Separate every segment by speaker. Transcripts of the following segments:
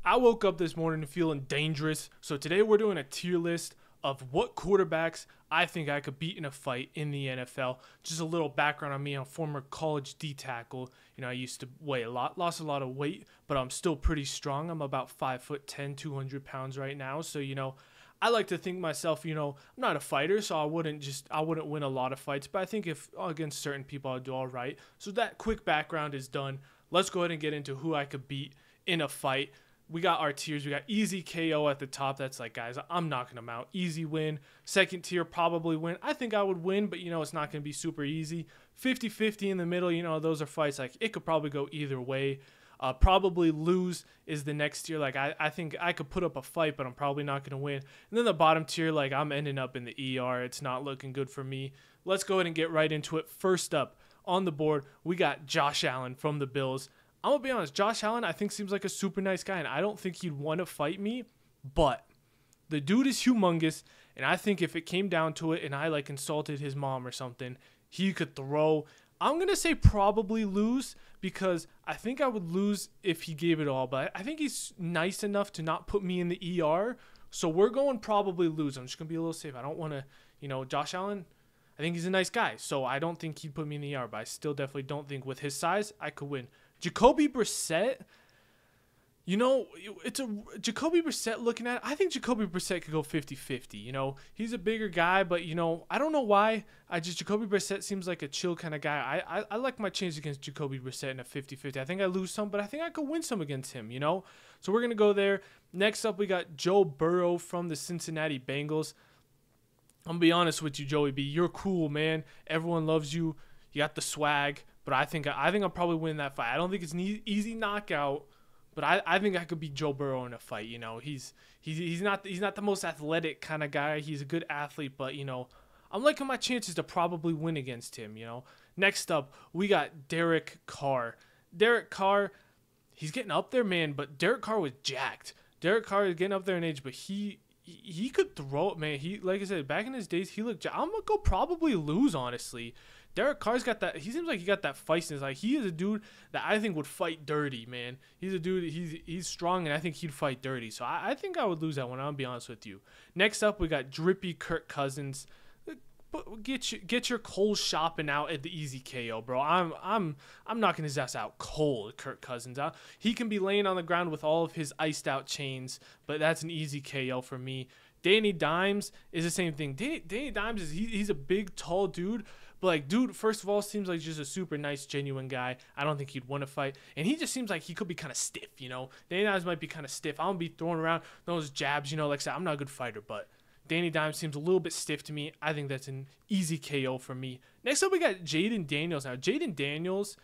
Speaker 1: I woke up this morning feeling dangerous. So today we're doing a tier list of what quarterbacks I think I could beat in a fight in the NFL. Just a little background on me. I'm a former college D tackle. I used to weigh a lot, lost a lot of weight, but I'm still pretty strong. I'm about 5'10", 200 pounds right now. So, I like to think myself, I'm not a fighter, so I wouldn't win a lot of fights, but I think if against certain people I'll do all right. So that quick background is done. Let's go ahead and get into who I could beat in a fight. We got our tiers. We got easy KO at the top. That's like, guys, I'm knocking them out. Easy win. Second tier, probably win. I think I would win, but, it's not going to be super easy. 50-50 in the middle, those are fights. Like, it could probably go either way. Probably lose is the next tier. Like, I think I could put up a fight, but I'm probably not going to win. And then the bottom tier, like, I'm ending up in the ER. It's not looking good for me. Let's go ahead and get right into it. First up on the board, we got Josh Allen from the Bills. I'm going to be honest, Josh Allen I think seems like a super nice guy, and I don't think he'd want to fight me, but the dude is humongous, and I think if it came down to it and I like insulted his mom or something, he could throw. I'm going to say probably lose because I think I would lose if he gave it all, but I think he's nice enough to not put me in the ER, so we're going probably lose. I'm just going to be a little safe. I don't want to, Josh Allen, I think he's a nice guy, so I don't think he'd put me in the ER, but I still definitely don't think with his size I could win. Jacoby Brissett, it's a Jacoby Brissett looking at it. I think Jacoby Brissett could go 50-50. He's a bigger guy, but, I don't know why. Jacoby Brissett seems like a chill kind of guy. I like my chances against Jacoby Brissett in a 50-50. I think I lose some, but I think I could win some against him, So we're going to go there. Next up, we got Joe Burrow from the Cincinnati Bengals. I'm going to be honest with you, Joey B. You're cool, man. Everyone loves you. You got the swag. But I think I'll probably win that fight. I don't think it's an easy knockout, but I think I could beat Joe Burrow in a fight. He's not the most athletic kind of guy. He's a good athlete, but I'm liking my chances to probably win against him. Next up, we got Derek Carr. Derek Carr, he's getting up there, man. But Derek Carr was jacked. Derek Carr is getting up there in age, but he could throw it, man. He, like I said, back in his days, he looked. I'm gonna go probably lose, honestly. Derek Carr's got that. He seems like he got that feistiness. Like, he is a dude that I think would fight dirty, man. He's a dude. He's strong, and I think he'd fight dirty. So I think I would lose that one. I'll be honest with you. Next up, we got drippy Kirk Cousins. Get your cold shopping out at the easy KO, bro. I'm knocking his ass out cold, Kirk Cousins. He can be laying on the ground with all of his iced out chains, but that's an easy KO for me. Danny Dimes is the same thing. Danny Dimes he's a big, tall dude. But, like, dude, first of all, seems like just a super nice, genuine guy. I don't think he'd want to fight. And he just seems like he could be kind of stiff, Danny Dimes might be kind of stiff. I don't be throwing around those jabs, like I said, I'm not a good fighter, but Danny Dimes seems a little bit stiff to me. I think that's an easy KO for me. Next up, we got Jaden Daniels. Now, Jaden Daniels,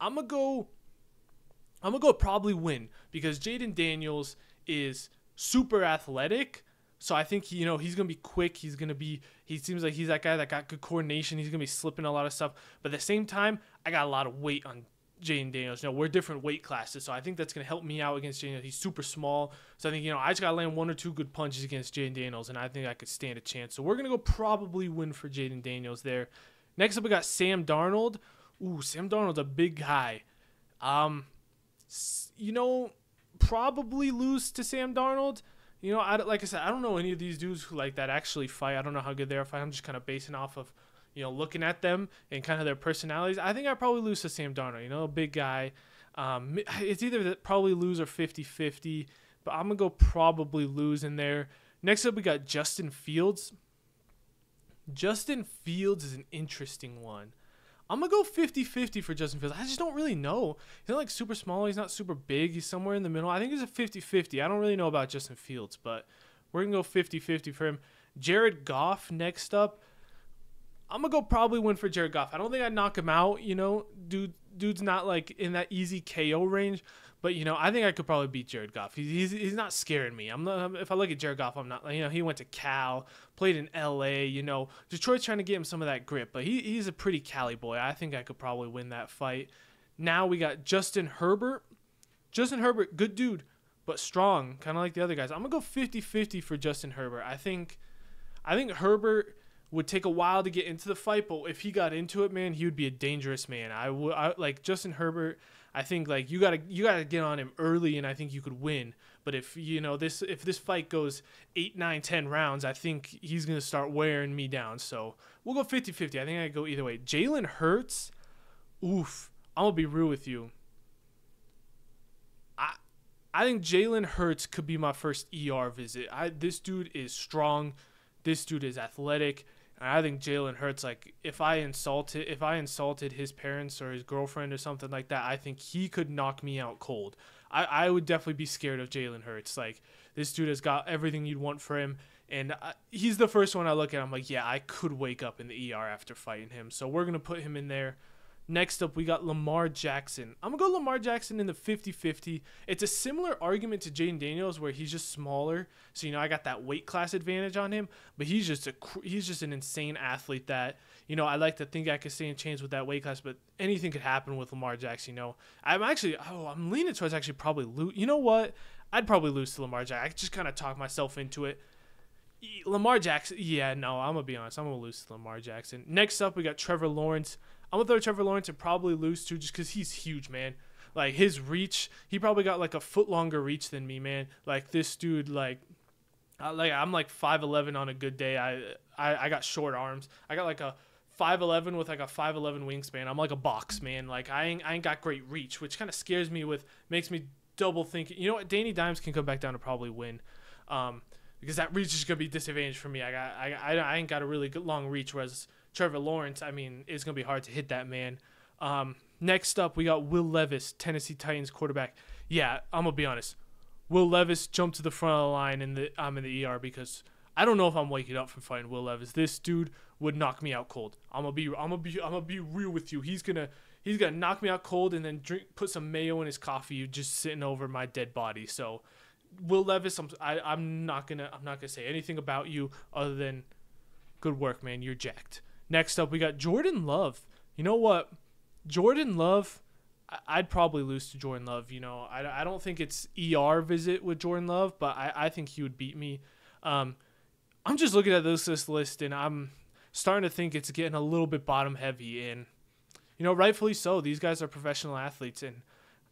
Speaker 1: I'm going to go probably win because Jaden Daniels is super athletic. So I think, he's going to be quick. He seems like he's that guy that got good coordination. He's going to be slipping a lot of stuff. But at the same time, I got a lot of weight on Jaden Daniels. We're different weight classes. So I think that's going to help me out against Jaden. He's super small. So I think, I just got to land one or two good punches against Jaden Daniels. And I think I could stand a chance. So we're going to go probably win for Jaden Daniels there. Next up, we got Sam Darnold. Ooh, Sam Darnold's a big guy. Probably lose to Sam Darnold. Like I said, I don't know any of these dudes who like that actually fight. I don't know how good they are fight. I'm just kind of basing off of, looking at them and kind of their personalities. I think I probably lose to Sam Darnold, a big guy. It's either that probably lose or 50-50, but I'm going to go probably lose in there. Next up, we got Justin Fields. Justin Fields is an interesting one. I'm going to go 50-50 for Justin Fields. I just don't really know. He's not like super small. He's not super big. He's somewhere in the middle. I think he's a 50-50. I don't really know about Justin Fields, but we're going to go 50-50 for him. Jared Goff next up. I'm going to go probably win for Jared Goff. I don't think I'd knock him out. Dude's not like in that easy KO range. But, I think I could probably beat Jared Goff. He's not scaring me. If I look at Jared Goff, I'm not, he went to Cal, played in L.A., Detroit's trying to get him some of that grip. But he's a pretty Cali boy. I think I could probably win that fight. Now we got Justin Herbert. Justin Herbert, good dude, but strong, kind of like the other guys. I'm going to go 50-50 for Justin Herbert. I think Herbert would take a while to get into the fight, but if he got into it, man, he would be a dangerous man. I like Justin Herbert. I think like you gotta get on him early, and I think you could win. But if this fight goes 8, 9, 10 rounds, I think he's gonna start wearing me down. So we'll go 50-50. I think I go either way. Jalen Hurts, oof. I'm gonna be real with you. I think Jalen Hurts could be my first ER visit. This dude is strong. This dude is athletic. And I think Jalen Hurts, like, if I insulted his parents or his girlfriend or something like that, I think he could knock me out cold. I would definitely be scared of Jalen Hurts. Like, this dude has got everything you'd want for him. And he's the first one I look at. I'm like, yeah, I could wake up in the ER after fighting him. So we're going to put him in there. Next up, we got Lamar Jackson. I'm going to go Lamar Jackson in the 50-50. It's a similar argument to Jaden Daniels where he's just smaller. So, I got that weight class advantage on him. But he's just an insane athlete that, I like to think I could stay in chains with that weight class. But anything could happen with Lamar Jackson, I'm leaning towards actually probably lose. You know what? I'd probably lose to Lamar Jackson. I just kind of talk myself into it. Lamar Jackson, yeah, no, I'm going to be honest. I'm going to lose to Lamar Jackson. Next up, we got Trevor Lawrence. I'm going to throw Trevor Lawrence and probably lose to just because he's huge, man. Like, his reach, he probably got, like, a foot longer reach than me, man. Like, this dude, I'm, like, 5'11" on a good day. I got short arms. I got, like, a 5'11" with, like, a 5'11" wingspan. I'm like a box, man. Like, I ain't got great reach, which kind of scares me makes me double think. You know what? Danny Dimes can come back down to probably win. Because that reach is going to be disadvantage for me. I ain't got a really good long reach, whereas Trevor Lawrence, it's going to be hard to hit that man. Next up, we got Will Levis, Tennessee Titans quarterback. Yeah, I'm going to be honest. Will Levis jumped to the front of the line, and I'm in the ER because I don't know if I'm waking up from fighting Will Levis. This dude would knock me out cold. I'm gonna be real with you. He's gonna knock me out cold and then put some mayo in his coffee, just sitting over my dead body. So, Will Levis, I'm not gonna say anything about you other than good work, man. You're jacked. Next up, we got Jordan Love. You know what? Jordan Love, I'd probably lose to Jordan Love. I don't think it's ER visit with Jordan Love, but I think he would beat me. I'm just looking at this list, and I'm starting to think it's getting a little bit bottom heavy. And, rightfully so. These guys are professional athletes, and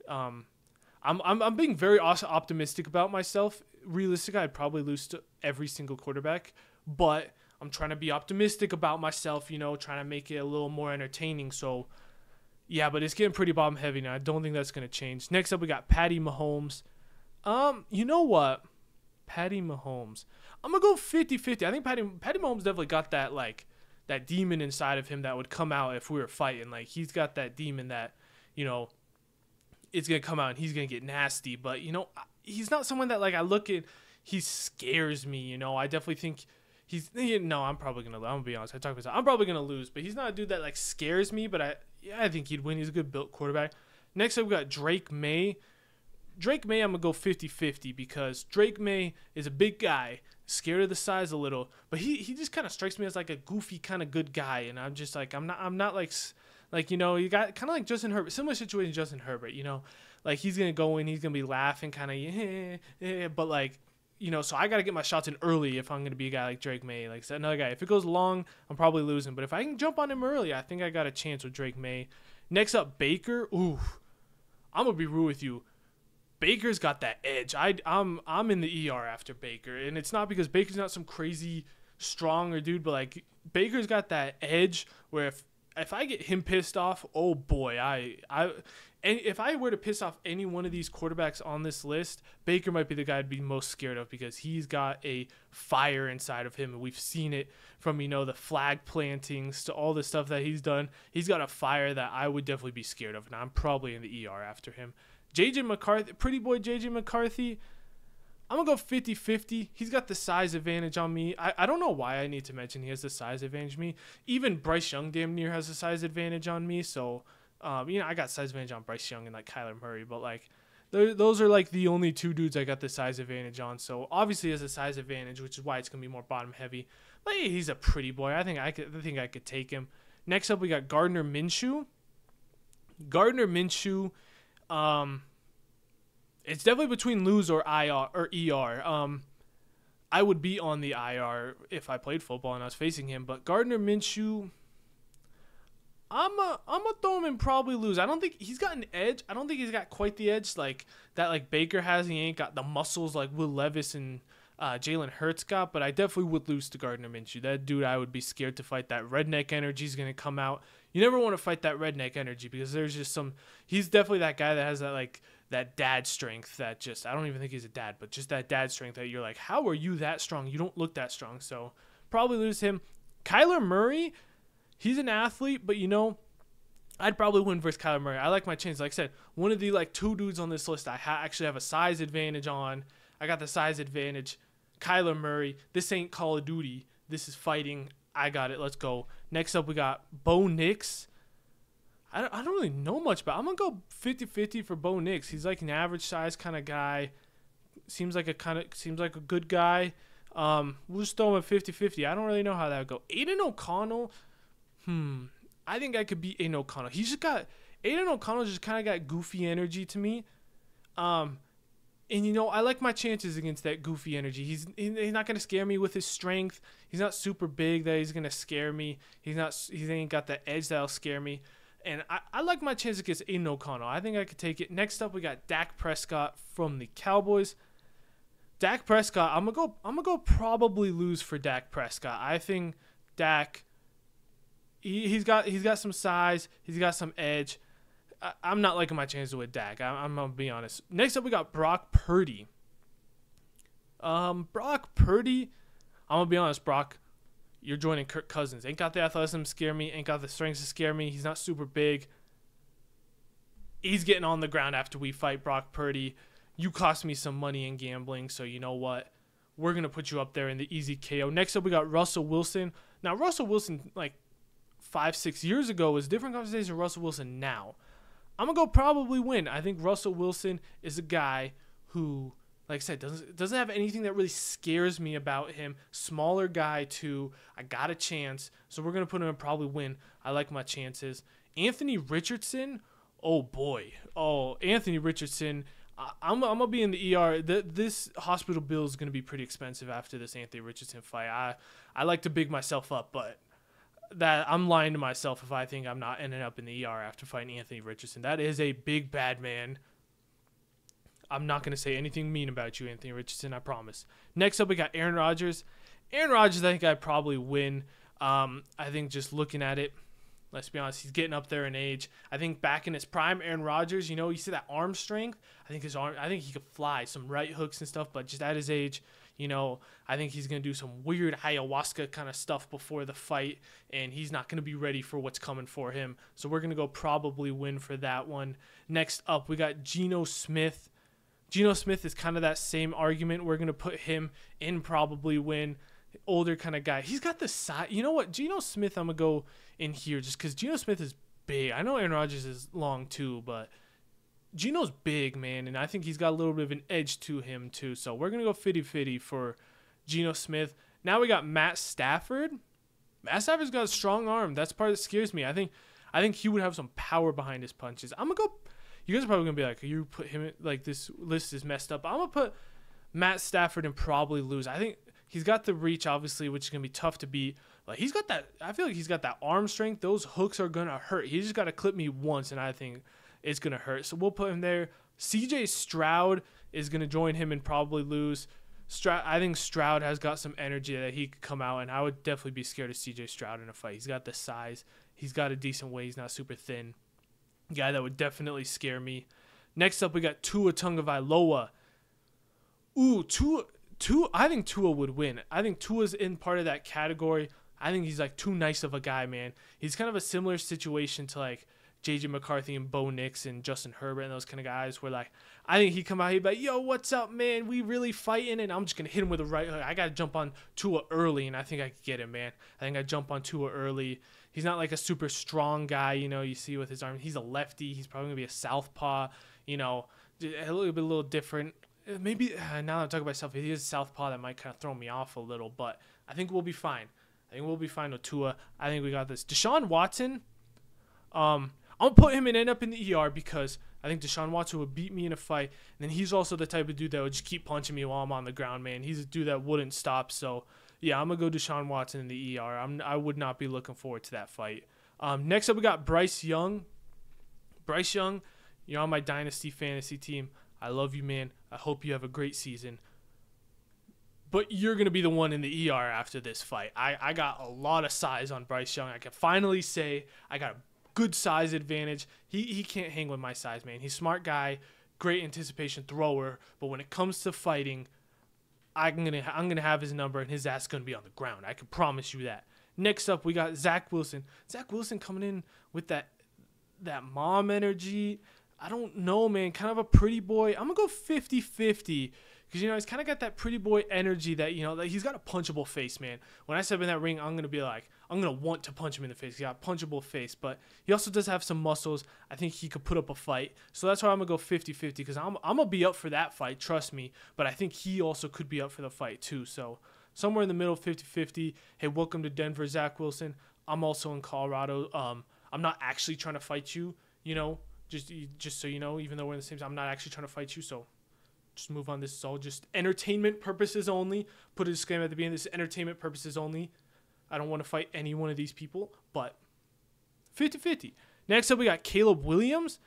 Speaker 1: I'm being very optimistic about myself. Realistically, I'd probably lose to every single quarterback, but I'm trying to be optimistic about myself, trying to make it a little more entertaining. So, yeah, but it's getting pretty bottom heavy now. I don't think that's going to change. Next up, we got Patty Mahomes. You know what? Patty Mahomes. I'm going to go 50-50. I think Patty Mahomes definitely got that, that demon inside of him that would come out if we were fighting. Like, he's got that demon that, it's going to come out and he's going to get nasty. But, he's not someone that, I look at, he scares me, I definitely think I'm probably going to lose. I'm going to be honest. I'm probably going to lose. But he's not a dude that, scares me. But I think he'd win. He's a good built quarterback. Next up, we got Drake May. Drake May, I'm going to go 50-50 because Drake May is a big guy, scared of the size a little, but he just kind of strikes me as a goofy kind of good guy, and I'm just I'm not you got kind of like Justin Herbert, similar situation to Justin Herbert, he's going to go in, he's going to be laughing kind of, but so I got to get my shots in early if I'm going to be a guy like Drake May. Like another guy, if it goes long, I'm probably losing, but if I can jump on him early, I think I got a chance with Drake May. Next up, Baker. Ooh, I'm going to be real with you. Baker's got that edge. I'm in the ER after Baker, and it's not because Baker's not some crazy stronger dude, but Baker's got that edge where if I get him pissed off, oh boy, and if I were to piss off any one of these quarterbacks on this list, Baker might be the guy I'd be most scared of because he's got a fire inside of him, and we've seen it from the flag plantings to all the stuff that he's done. He's got a fire that I would definitely be scared of, and I'm probably in the ER after him. J.J. McCarthy, pretty boy J.J. McCarthy, I'm going to go 50-50. He's got the size advantage on me. I don't know why I need to mention he has the size advantage on me. Even Bryce Young damn near has the size advantage on me. So, I got size advantage on Bryce Young and Kyler Murray. But, those are, the only two dudes I got the size advantage on. So, obviously he has a size advantage, which is why it's going to be more bottom heavy. But hey, he's a pretty boy. I think I could take him. Next up, we got Gardner Minshew. Gardner Minshew... it's definitely between lose or IR or ER. I would be on the IR if I played football and I was facing him, but Gardner Minshew, I'm a throw him and probably lose. I don't think he's got an edge. I don't think he's got quite the edge like that like Baker has. He ain't got the muscles like Will Levis and Jalen Hurts got, but I definitely would lose to Gardner Minshew. That dude, I would be scared to fight. That redneck energy is gonna come out. You never want to fight that redneck energy because there's just some. He's definitely that guy that has that like that dad strength that just I don't even think he's a dad, but just that dad strength that you're like, how are you that strong? You don't look that strong. So probably lose him. Kyler Murray, he's an athlete, but I'd probably win versus Kyler Murray. I like my chances. Like I said, one of the like two dudes on this list I actually have a size advantage on. I got the size advantage. Kyler Murray. This ain't Call of Duty. This is fighting. I got it. Let's go. Next up, we got Bo Nix. I don't really know much, but I'm going to go 50-50 for Bo Nix. He's like an average size kind of guy. Seems like a good guy. We'll just throw him at 50-50. I don't really know how that would go. Aiden O'Connell. I think I could beat Aiden O'Connell. Aiden O'Connell just kind of got goofy energy to me. And I like my chances against that goofy energy. He's not gonna scare me with his strength. He's not super big that he's gonna scare me. He ain't got the edge that'll scare me. And I like my chances against Aiden O'Connell. I think I could take it. Next up, we got Dak Prescott from the Cowboys. Dak Prescott, I'm gonna go probably lose for Dak Prescott. I think Dak. He's got some size. He's got some edge. I'm not liking my chances with Dak. I'm going to be honest. Next up, we got Brock Purdy. Brock Purdy, I'm going to be honest, Brock, you're joining Kirk Cousins. Ain't got the athleticism to scare me. Ain't got the strength to scare me. He's not super big. He's getting on the ground after we fight Brock Purdy. You cost me some money in gambling, so you know what? We're going to put you up there in the easy KO. Next up, we got Russell Wilson. Now, Russell Wilson, like 5-6 years ago, was a different conversation with Russell Wilson now. I'm going to go probably win. I think Russell Wilson is a guy who, like I said, doesn't have anything that really scares me about him. Smaller guy, too. I got a chance. So we're going to put him in probably win. I like my chances. Anthony Richardson. Oh, boy. Oh, Anthony Richardson. I'm going to be in the ER. This hospital bill is going to be pretty expensive after this Anthony Richardson fight. I like to big myself up, but that I'm lying to myself if I think I'm not ending up in the ER after fighting Anthony Richardson. That is a big bad man. I'm not going to say anything mean about you, Anthony Richardson, I promise. Next up, we got Aaron Rodgers. Aaron Rodgers, I think I'd probably win. I think just looking at it, let's be honest, he's getting up there in age. I think back in his prime, Aaron Rodgers, you see that arm strength? I think he could fly some right hooks and stuff, but just at his age, I think he's going to do some weird ayahuasca kind of stuff before the fight, and he's not going to be ready for what's coming for him. So we're going to go probably win for that one. Next up, we got Geno Smith. Geno Smith is kind of that same argument. We're going to put him in probably win. Older kind of guy. He's got the size. You know what? Geno Smith, I'm going to go in here just because Geno Smith is big. I know Aaron Rodgers is long too, but Geno's big, man, and I think he's got a little bit of an edge to him, too. So we're going to go 50-50 for Geno Smith. Now we got Matt Stafford. Matt Stafford's got a strong arm. That's part that scares me. I think he would have some power behind his punches. I'm going to go – you guys are probably going to be like, you put him – like this list is messed up. I'm going to put Matt Stafford and probably lose. I think he's got the reach, obviously, which is going to be tough to beat. Like he's got that – I feel like he's got that arm strength. Those hooks are going to hurt. He just got to clip me once, and I think – it's going to hurt. So we'll put him there. CJ Stroud is going to join him and probably lose. I think Stroud has got some energy that he could come out, and I would definitely be scared of CJ Stroud in a fight. He's got the size. He's got a decent weight. He's not super thin. Guy that would definitely scare me. Next up, we got Tua Tagovailoa. Ooh, I think Tua would win. I think Tua's in part of that category. I think he's like too nice of a guy, man. He's kind of a similar situation to like J.J. McCarthy and Bo Nix and Justin Herbert and those kind of guys where, like, I think he'd come out, he'd be like, yo, what's up, man? We really fighting, and I'm just going to hit him with a right hook. I got to jump on Tua early, and I think I could get him, man. I think I jump on Tua early. He's not like a super strong guy, you see with his arm. He's a lefty. He's probably going to be a southpaw, a little different. Maybe, now that I'm talking about southpaw, he is a southpaw. That might kind of throw me off a little, but I think we'll be fine. I think we'll be fine with Tua. I think we got this. Deshaun Watson, I'm going to put him and end up in the ER because I think Deshaun Watson would beat me in a fight. And then he's also the type of dude that would just keep punching me while I'm on the ground, man. He's a dude that wouldn't stop. So, yeah, I'm going to go Deshaun Watson in the ER. I would not be looking forward to that fight. Next up, we got Bryce Young. Bryce Young, you're on my Dynasty Fantasy team. I love you, man. I hope you have a great season. But you're going to be the one in the ER after this fight. I got a lot of size on Bryce Young. I can finally say I got a good size advantage. He can't hang with my size, man. He's a smart guy, great anticipation thrower. But when it comes to fighting, I'm gonna have his number, and his ass is going to be on the ground. I can promise you that. Next up, we got Zach Wilson. Zach Wilson coming in with that mom energy. I don't know, man. Kind of a pretty boy. I'm going to go 50-50 because, you know, he's kind of got that pretty boy energy that, you know, like he's got a punchable face, man. When I step in that ring, I'm going to be like, I'm going to want to punch him in the face. He's got a punchable face, but he also does have some muscles. I think he could put up a fight. So that's why I'm going to go 50-50 because I'm going to be up for that fight, trust me. But I think he also could be up for the fight too. So somewhere in the middle, 50-50. Hey, welcome to Denver, Zach Wilson. I'm also in Colorado. I'm not actually trying to fight you, you know. Just so you know, even though we're in the same time, I'm not actually trying to fight you, so just move on. This is all just entertainment purposes only. Put a disclaimer at the beginning. This is entertainment purposes only. I don't want to fight any one of these people, but 50-50. Next up, we got Caleb Williams.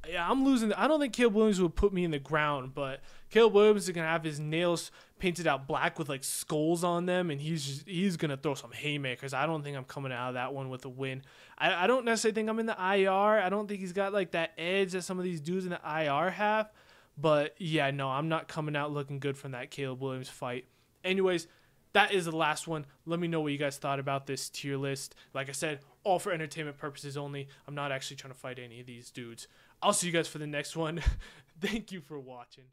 Speaker 1: Yeah, I'm losing. I don't think Caleb Williams would put me in the ground, but Caleb Williams is going to have his nails painted out black with like skulls on them, and he's going to throw some haymakers. I don't think I'm coming out of that one with a win. I don't necessarily think I'm in the IR. I don't think he's got like that edge that some of these dudes in the IR have. But yeah, no, I'm not coming out looking good from that Caleb Williams fight. Anyways, that is the last one. Let me know what you guys thought about this tier list. Like I said, all for entertainment purposes only. I'm not actually trying to fight any of these dudes. I'll see you guys for the next one. Thank you for watching.